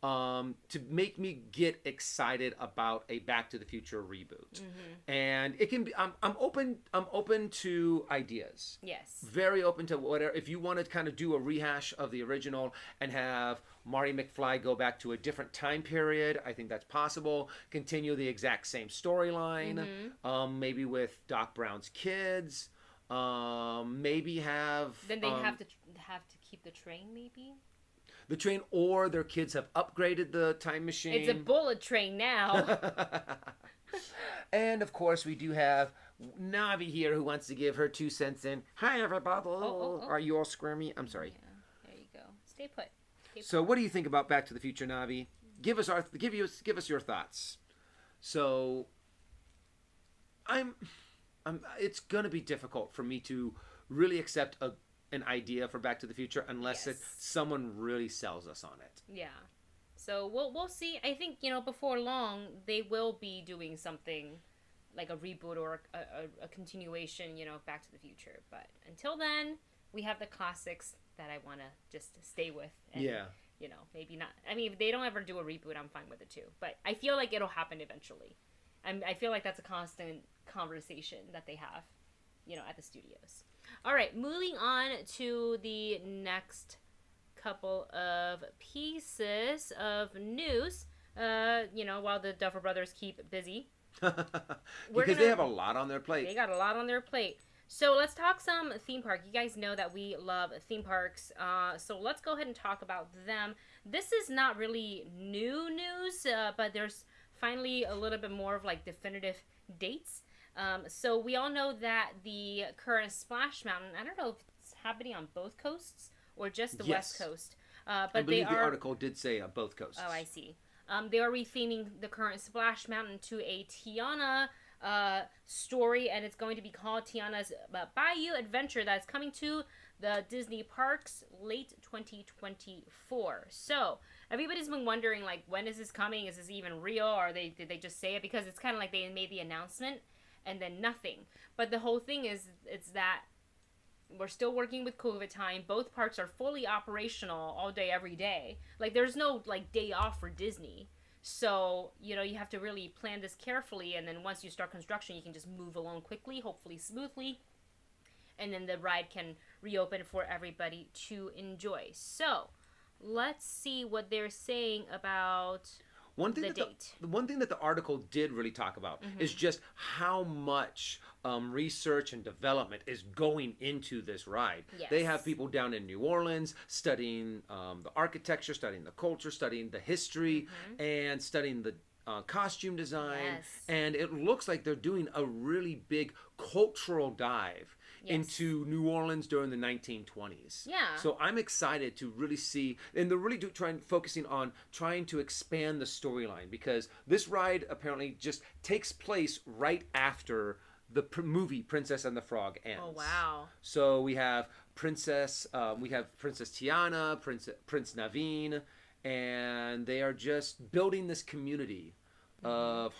to make me get excited about a Back to the Future reboot. And it can be, I'm open to ideas. Yes. Very open to whatever. If you want to kind of do a rehash of the original and have Marty McFly go back to a different time period, I think that's possible. Continue the exact same storyline, maybe with Doc Brown's kids. Maybe have. Then they have to keep the train, maybe. The train, or their kids have upgraded the time machine. It's a bullet train now. And of course, we do have Navi here who wants to give her 2 cents in. Hi, everybody. Are you all squirmy? I'm sorry. Yeah, there you go. Stay put. So, what do you think about Back to the Future, Navi? Give us your thoughts. So, it's gonna be difficult for me to really accept an idea for Back to the Future unless someone really sells us on it. Yeah. So we'll see. I think, before long they will be doing something like a reboot or a continuation, of Back to the Future. But until then, we have the classics that I want to just stay with. And, maybe not. I mean, if they don't ever do a reboot, I'm fine with it too. But I feel like it'll happen eventually. I feel like that's a constant conversation that they have, at the studios. All right, moving on to the next couple of pieces of news. While the Duffer Brothers keep busy. Because they have a lot on their plate. They got a lot on their plate. So let's talk some theme park. You guys know that we love theme parks. So let's go ahead and talk about them. This is not really new news, but there's finally a little bit more of like definitive dates. So we all know that the current Splash Mountain, I don't know if it's happening on both coasts or just the West Coast. But I believe the article did say both coasts. Oh, I see. They are retheming the current Splash Mountain to a Tiana story, and it's going to be called Tiana's Bayou Adventure. That's coming to the Disney parks late 2024. So everybody's been wondering, like, when is this coming? Is this even real? Or did they just say it? Because it's kind of like they made the announcement and then nothing. But the whole thing is, it's that we're still working with COVID time. Both parks are fully operational all day, every day. Like, there's no, like, day off for Disney. So, you have to really plan this carefully. And then once you start construction, you can just move along quickly, hopefully smoothly. And then the ride can reopen for everybody to enjoy. So, let's see what they're saying about the date. The one thing that the article did really talk about is just how much research and development is going into this ride. Yes. They have people down in New Orleans studying the architecture, studying the culture, studying the history, and studying the costume design. Yes. And it looks like they're doing a really big cultural dive into New Orleans during the 1920s. Yeah. So I'm excited to really see, and they're really focusing on trying to expand the storyline, because this ride apparently just takes place right after the movie Princess and the Frog ends. Oh, wow. So we have Princess Tiana, Prince Naveen, and they are just building this community of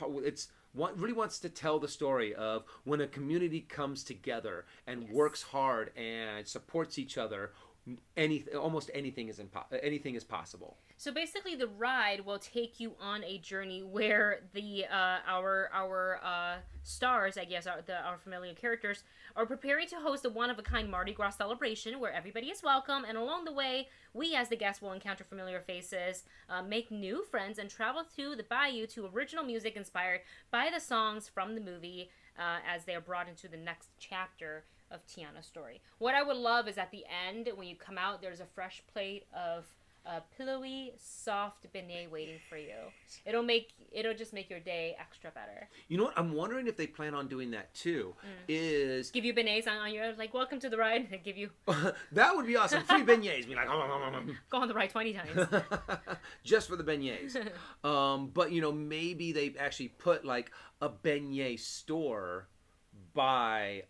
really wants to tell the story of when a community comes together and works hard and supports each other. Almost anything is possible. So basically, the ride will take you on a journey where our stars, I guess, our familiar characters, are preparing to host a one-of-a-kind Mardi Gras celebration where everybody is welcome, and along the way, we as the guests will encounter familiar faces, make new friends, and travel through the bayou to original music inspired by the songs from the movie as they are brought into the next chapter of Tiana's story. What I would love is at the end, when you come out, there's a fresh plate of a pillowy, soft beignet waiting for you. It'll just make your day extra better. You know what? I'm wondering if they plan on doing that too. Is give you beignets on your like welcome to the ride and give you that would be awesome. Free beignets. Be like go on the ride 20 times. Just for the beignets. But you know, maybe they actually put like a beignet store by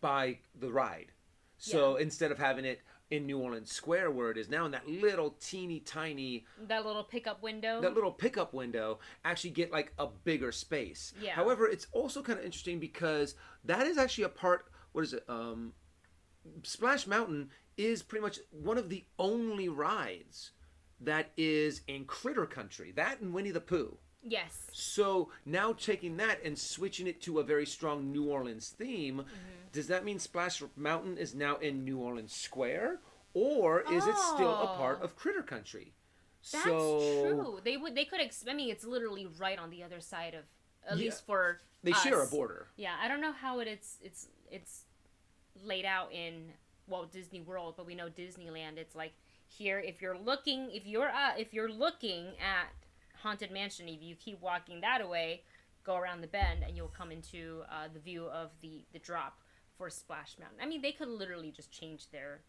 the ride. So instead of having it in New Orleans Square where it is now in that little teeny tiny that little pickup window actually get like a bigger space. Yeah. However, it's also kind of interesting because that is actually a part, what is it, Splash Mountain is pretty much one of the only rides that is in Critter Country, that and Winnie the Pooh. Yes. So now taking that and switching it to a very strong New Orleans theme, does that mean Splash Mountain is now in New Orleans Square, or is it still a part of Critter Country? That's true. They could. I mean, it's literally right on the other side of, at least for they us. share a border. Yeah, I don't know how it's laid out in Walt Disney World, but we know Disneyland. It's like here, if you're looking at Haunted Mansion, if you keep walking that way, go around the bend and you'll come into the view of the drop for Splash Mountain. I mean, they could literally just change their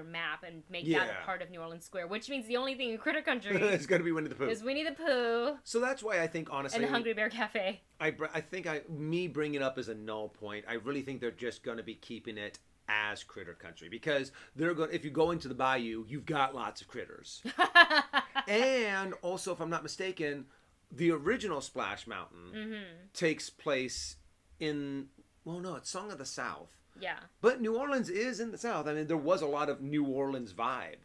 map and make that a part of New Orleans Square, which means the only thing in Critter Country is going to be Winnie the Pooh. Is Winnie the Pooh. So that's why I think, honestly, and the Hungry Bear Cafe. I think me bringing it up is a null point. I really think they're just going to be keeping it as Critter Country because they're going. If you go into the bayou, you've got lots of critters. And also, if I'm not mistaken, the original Splash Mountain takes place in, well, no, it's Song of the South. Yeah. But New Orleans is in the South. I mean, there was a lot of New Orleans vibe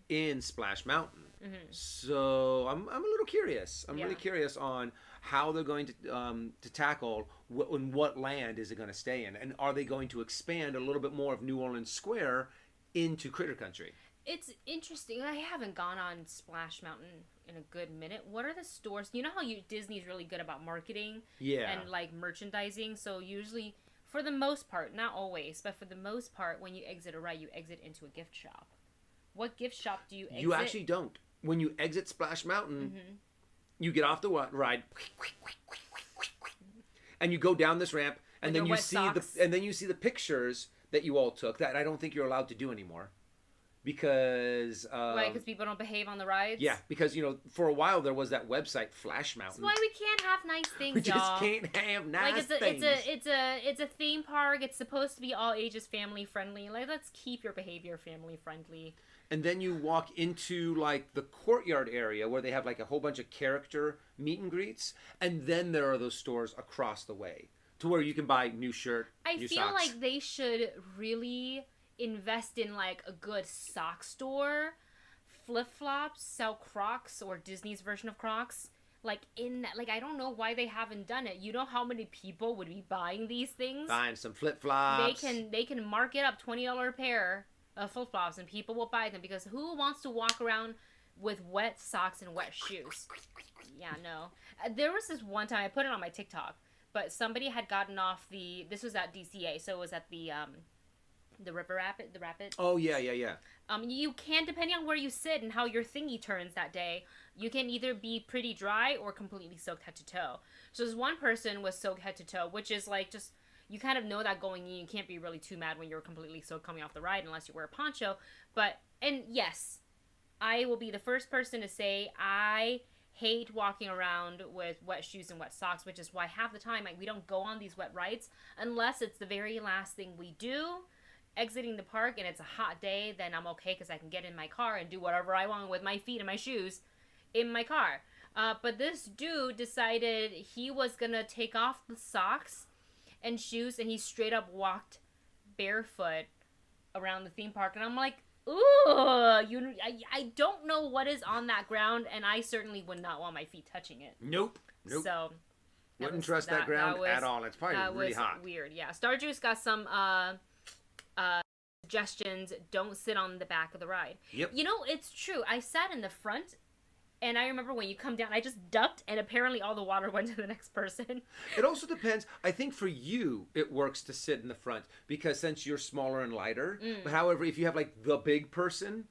in Splash Mountain. So I'm a little curious. I'm really curious on how they're going to tackle in what land is it going to stay in, and are they going to expand a little bit more of New Orleans Square into Critter Country? It's interesting. I haven't gone on Splash Mountain in a good minute. What are the stores? You know how Disney's really good about marketing and like merchandising. So usually, for the most part, not always, but for the most part, when you exit a ride, you exit into a gift shop. What gift shop do you exit? You actually don't. When you exit Splash Mountain, you get off the ride, and you go down this ramp, and then you see the pictures that you all took that I don't think you're allowed to do anymore. Because why? Because people don't behave on the rides. Yeah, because for a while there was that website Flash Mountain. That's why we can't have nice things, we just can't have nice things. It's a theme park. It's supposed to be all ages family friendly. Like, let's keep your behavior family friendly. And then you walk into like the courtyard area where they have like a whole bunch of character meet and greets, and then there are those stores across the way to where you can buy new shirt, new feel socks. like they should really invest in like a good sock store. Flip-flops, sell Crocs or Disney's version of Crocs. Like I don't know why they haven't done it. You know how many people would be buying these things? Buying some flip-flops. They can mark it up $20 a pair of flip-flops and people will buy them because who wants to walk around with wet socks and wet shoes? Yeah, no. There was this one time I put it on my TikTok, but somebody had gotten off this was at DCA, so it was at the rapid. Oh yeah. You can, depending on where you sit and how your thingy turns that day, you can either be pretty dry or completely soaked head to toe. So this one person was soaked head to toe, which is like just, you kind of know that going in. You can't be really too mad when you're completely soaked coming off the ride unless you wear a poncho. And yes, I will be the first person to say I hate walking around with wet shoes and wet socks, which is why half the time we don't go on these wet rides unless it's the very last thing we do. Exiting the park and it's a hot day, then I'm okay because I can get in my car and do whatever I want with my feet and my shoes in my car. But this dude decided he was gonna take off the socks and shoes, and he straight up walked barefoot around the theme park. And I'm like, ooh, I don't know what is on that ground, and I certainly would not want my feet touching it. Nope. So wouldn't trust that ground at all. It's probably really hot. Weird. Yeah. Starjuice got some suggestions. Don't sit on the back of the ride. Yep. You know, it's true. I sat in the front, And I remember when you come down, I just ducked, and apparently all the water went to the next person. It also depends. I think for you, it works to sit in the front because since you're smaller and lighter. But however, if you have like the big person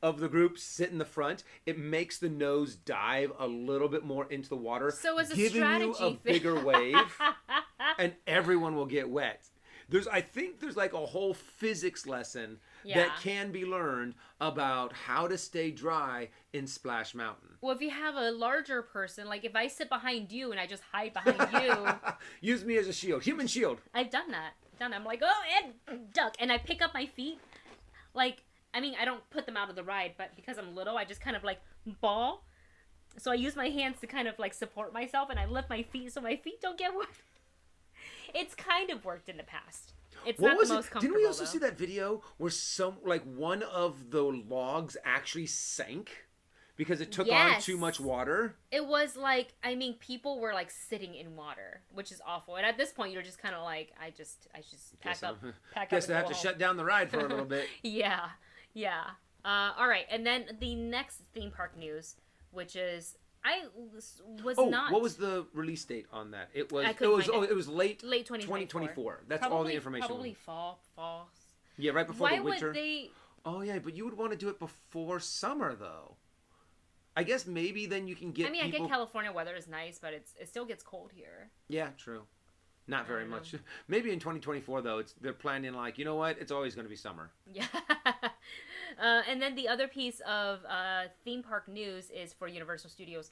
of the group sit in the front, it makes the nose dive a little bit more into the water, So it's a giving you strategy a bigger wave, and everyone will get wet. I think there's like a whole physics lesson that can be learned about how to stay dry in Splash Mountain. Well, if you have a larger person, like if I sit behind you and I just hide behind you. Use me as a shield. Human shield. I've done that. I'm like, oh, and duck. And I pick up my feet. Like, I mean, I don't put them out of the ride, but because I'm little, I just kind of like ball. So I use my hands to kind of like support myself, and I lift my feet so my feet don't get wet. It's kind of worked in the past. It's not the most comfortable. Didn't we also see that video where one of the logs actually sank because it took on too much water? It was like, I mean, people were like sitting in water, which is awful. And at this point, you're just kind of like, I just pack up. Guess I have to shut down the ride for a little bit. Yeah. All right, and then the next theme park news, which is what was the release date on that? It was late 2024. That's all the information. Probably fall. Yeah, right before the winter. Why would they? Oh yeah, but you would want to do it before summer though. I guess maybe then you can get. I get California weather is nice, but it still gets cold here. Yeah, true. Not very much. Maybe in 2024 though, they're planning like, you know what? It's always going to be summer. Yeah. And then the other piece of theme park news is for Universal Studios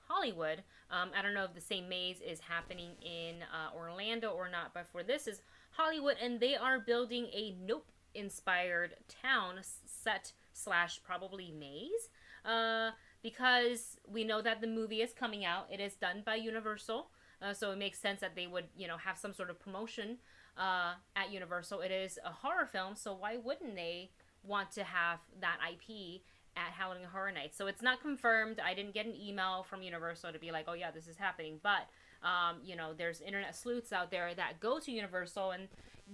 Hollywood. I don't know if the same maze is happening in Orlando or not, but for this is Hollywood, and they are building a Nope-inspired town set / probably maze, because we know that the movie is coming out. It is done by Universal, so it makes sense that they would, have some sort of promotion at Universal. It is a horror film, so why wouldn't they want to have that IP at Halloween Horror Nights? So it's not confirmed. I didn't get an email from Universal to be like, oh yeah, this is happening. But, there's internet sleuths out there that go to Universal, and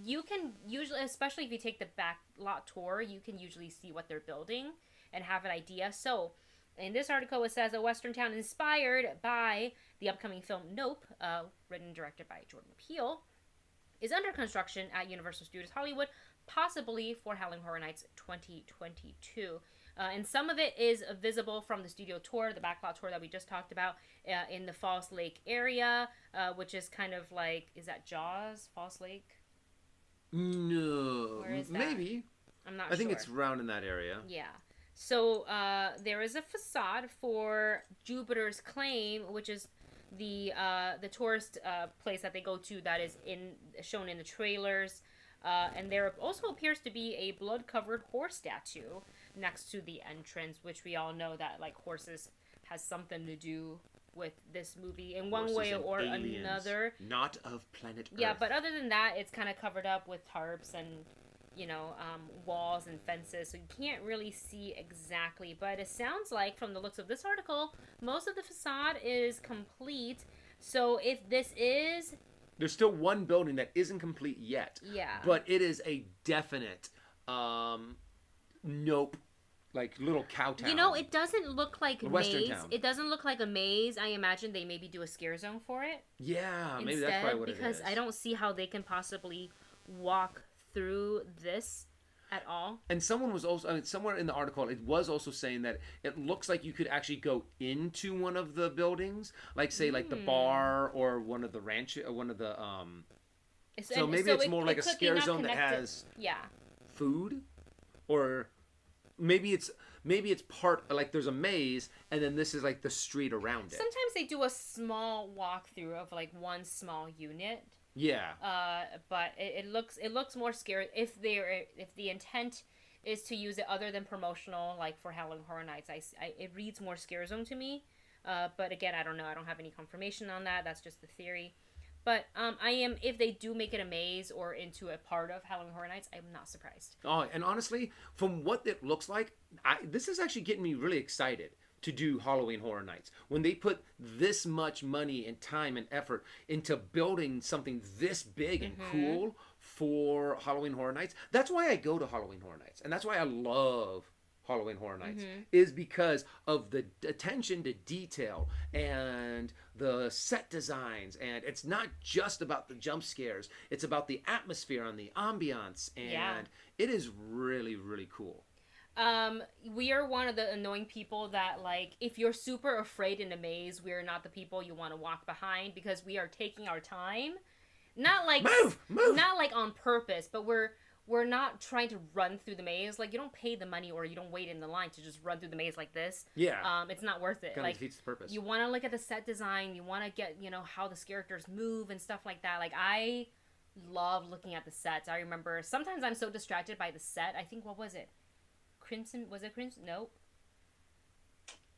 you can usually, especially if you take the back lot tour, you can usually see what they're building and have an idea. So in this article, it says a Western town inspired by the upcoming film Nope, written and directed by Jordan Peele, is under construction at Universal Studios Hollywood, possibly for Halloween Horror Nights 2022. And some of it is visible from the studio tour, the backlot tour that we just talked about, in the Falls Lake area, which is kind of like, is that Jaws, Falls Lake? No. Where is that? Maybe. I'm not sure. I think it's around in that area. Yeah. So there is a facade for Jupiter's Claim, which is the tourist place that they go to that is shown in the trailers. And there also appears to be a blood-covered horse statue next to the entrance, which we all know that like horses has something to do with this movie in one way or another. Not of planet Earth. Yeah, but other than that, it's kind of covered up with tarps and walls and fences, so you can't really see exactly. But it sounds like, from the looks of this article, most of the facade is complete. So if this is... There's still one building that isn't complete yet. Yeah. But it is a definite Nope, like little cow town. It doesn't look like a maze. Town. It doesn't look like a maze. I imagine they maybe do a scare zone for it. Yeah, maybe that's probably what it is. Because I don't see how they can possibly walk through this at all. And someone was also, somewhere in the article, it was also saying that it looks like you could actually go into one of the buildings, like say like the bar or one of the ranch, one of the So maybe it's more like a scare zone that has food, or maybe it's part like there's a maze and then this is like the street around it. Sometimes they do a small walkthrough of like one small unit. Yeah. But it looks more scary if the intent is to use it other than promotional, like for Halloween Horror Nights. It reads more scare zone to me. But again, I don't know. I don't have any confirmation on that. That's just the theory. But if they do make it a maze or into a part of Halloween Horror Nights, I'm not surprised. Oh, and honestly, from what it looks like, this is actually getting me really excited to do Halloween Horror Nights. When they put this much money and time and effort into building something this big and cool for Halloween Horror Nights, that's why I go to Halloween Horror Nights. And that's why I love Halloween Horror Nights is because of the attention to detail and the set designs, and it's not just about the jump scares, it's about the atmosphere and the ambiance, and it is really, really cool. We are one of the annoying people that, like, if you're super afraid in a maze, we're not the people you want to walk behind, because we are taking our time. Not like move! Not like on purpose, but we're not trying to run through the maze. Like, you don't pay the money or you don't wait in the line to just run through the maze like this. Yeah. It's not worth it. Kind of like, defeats the purpose. You want to look at the set design. You want to get, how the characters move and stuff like that. Like, I love looking at the sets. I remember sometimes I'm so distracted by the set. I think, what was it? Crimson? Was it Crimson? Nope.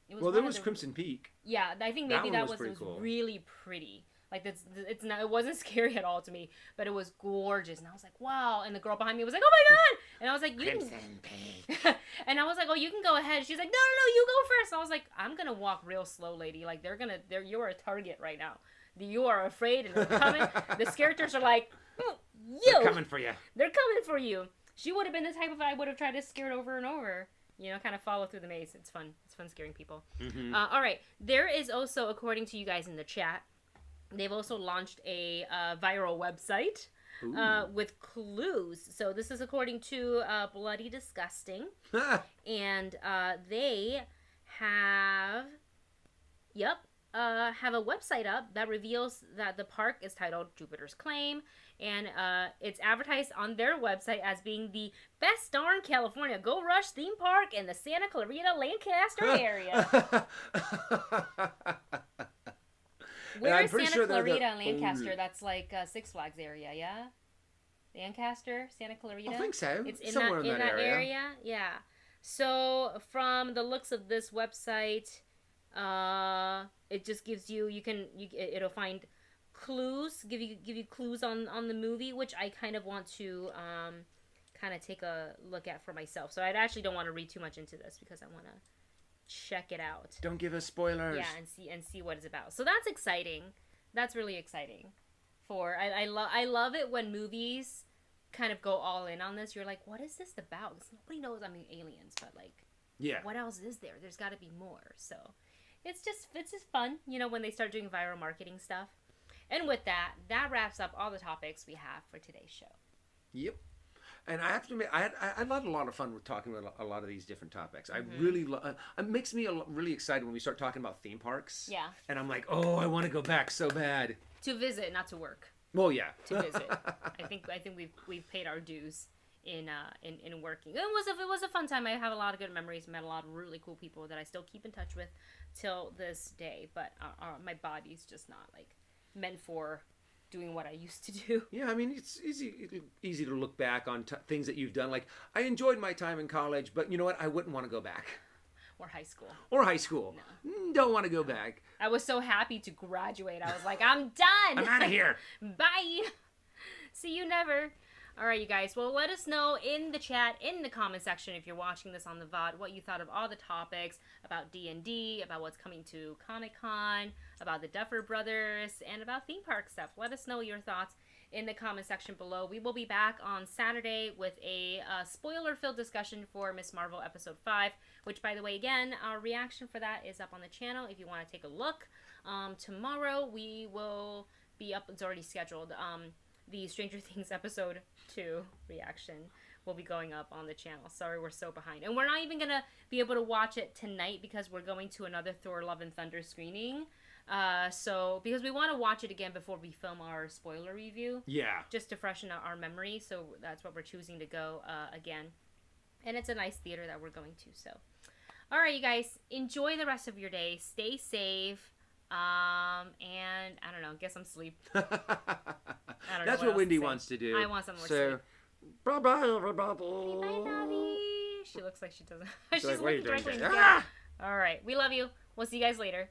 There was Crimson Peak. Yeah, I think maybe that was cool. Really pretty. Like, it wasn't scary at all to me, but it was gorgeous, and I was like, wow. And the girl behind me was like, oh my god! And I was like, Crimson Peak. And I was like, oh, you can go ahead. She's like, no, you go first. I was like, I'm gonna walk real slow, lady. Like, you're a target right now. You are afraid, and they're coming. The characters are like, they're coming for you. They're coming for you. She would have been the type of I would have tried to scare it over and over. Kind of follow through the maze. It's fun. It's fun scaring people. Mm-hmm. All right. There is also, according to you guys in the chat, they've also launched a viral website with clues. So this is according to Bloody Disgusting. And they have a website up that reveals that the park is titled Jupiter's Claim. And it's advertised on their website as being the best darn California Gold Rush theme park in the Santa Clarita, Lancaster area. Where is Santa Clarita and Lancaster? That's like Six Flags area, yeah? Lancaster, Santa Clarita? I think so. It's in somewhere that, in that area. Yeah. So from the looks of this website, it just gives it'll find clues, give you clues on the movie, which I kind of want to kind of take a look at for myself. So I actually don't want to read too much into this because I want to check it out. Don't give us spoilers. Yeah, and see what it's about. So that's exciting. That's really exciting. I love it when movies kind of go all in on this. You're like, what is this about? Nobody knows. I mean, aliens, but like, what else is there? There's got to be more. So it's just fun, when they start doing viral marketing stuff. And with that wraps up all the topics we have for today's show. Yep. And I have to admit, I had a lot of fun with talking about a lot of these different topics. I really it makes me really excited when we start talking about theme parks. Yeah. And I'm like, oh, I want to go back so bad. To visit, not to work. Well, yeah. To visit. I think we've paid our dues in working. It was a fun time. I have a lot of good memories. Met a lot of really cool people that I still keep in touch with till this day. But my body's just not like meant for doing what I used to do. Yeah, I mean, it's easy to look back on things that you've done. Like, I enjoyed my time in college, but you know what? I wouldn't want to go back. Or high school. No. Don't want to go back. I was so happy to graduate. I was like, I'm done. I'm out of here. Bye. See you never. All right, you guys. Well, let us know in the chat, in the comment section, if you're watching this on the VOD, what you thought of all the topics about D&D, about what's coming to Comic-Con, about the Duffer Brothers, and about theme park stuff. Let us know your thoughts in the comment section below. We will be back on Saturday with a spoiler-filled discussion for Ms. Marvel Episode 5, which, by the way, again, our reaction for that is up on the channel if you want to take a look. Tomorrow, we will be up. It's already scheduled. The Stranger Things Episode 2 reaction will be going up on the channel. Sorry, we're so behind. And we're not even going to be able to watch it tonight because we're going to another Thor Love and Thunder screening. Because we want to watch it again before we film our spoiler review. Yeah. Just to freshen out our memory. So that's what we're choosing to go again. And it's a nice theater that we're going to. So, all right, you guys. Enjoy the rest of your day. Stay safe. And I don't know, get some sleep. I don't know. That's what Wendy wants to do. I want some more sleep. Bye-bye, everybody. Bye, Bobby. She looks like she doesn't. She's like, what are you looking doing? directly in the camera. All right, we love you. We'll see you guys later.